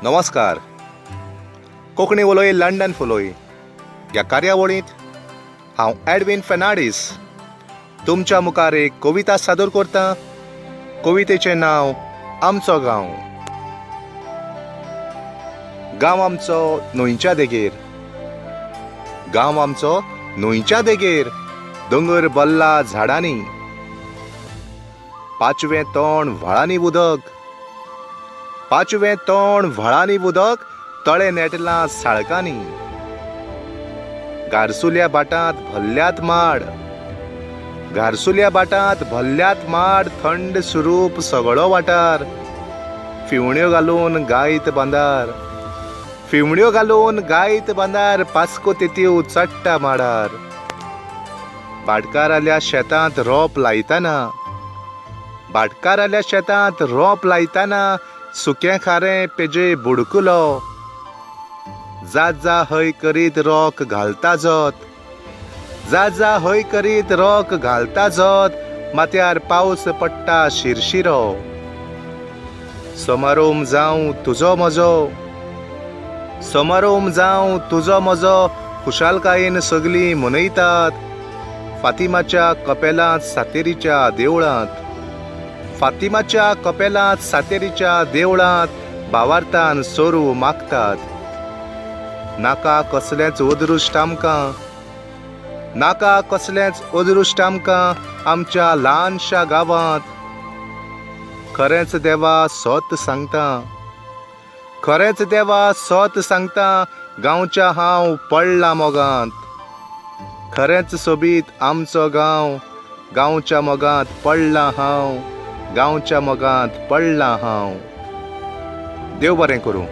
नमस्कार. कोंकणी उलोय लंडन फुलोय ह्या कार्यावळींत हांव एडविन फेर्नांडीस तुमच्या मुखार एक कविता सादर करतां. कवितेचें नांव आमचो गांव. गांव आमचो न्हंयच्या देगेर, गांव आमचो न्हंयच्या देगेर, दोंगर भल्ला झाडांनी, पांचवें तोंड व्हाळांनी उदक, पांचवें तोंड व्हाळांनी उदक, तळे नेटलां साळकांनी, गारसुल्या बाटांत भल्ल्यात माड, गारसुल्या बाटांत भल्ल्यात माड, थंड सुरूप सगळो वाठार, फिवण्यो घालून गायत बांदार, फिवण्यो घालून गायत बांदार, पास्को तेत्यो चडटा माडार, भाटकार आल्या शेतांत रोप लायतना, भाटकार आल्या शेतांत रोप लायतना, सुकें खारें पेजे बुडकुलो, जा जा हय करीत रोक घालता जोत, जा जा हय करीत रोक घालता जोत, माथ्यार पावस पडटा शिरशिरो, समारोम जावं तुजो म्हजो, समारोम जावं तुजो म्हजो, खुशालकायेन सगळीं मनयतात, फातिमाच्या कपेलांत सातेरीच्या देवळांत, फातिमाच्या कपेलांत सातेरीच्या देवळांत, भावार्थान सोरू मागतात. नाका कसलेंच ओदृश्ट आमकां, नाका कसलेंच ओदृश्ट आमकां, आमच्या ल्हानशा गांवांत, खरेंच देवा सोत सांगता, खरेंच देवा सोत सांगता, गांवच्या हांव पडलां मोगांत, खरेंच सोबीत आमचो गांव, गांवच्या मोगांत पडलां हांव, गांवच्या मोगांत पडलां हांव. देव बरें करूं.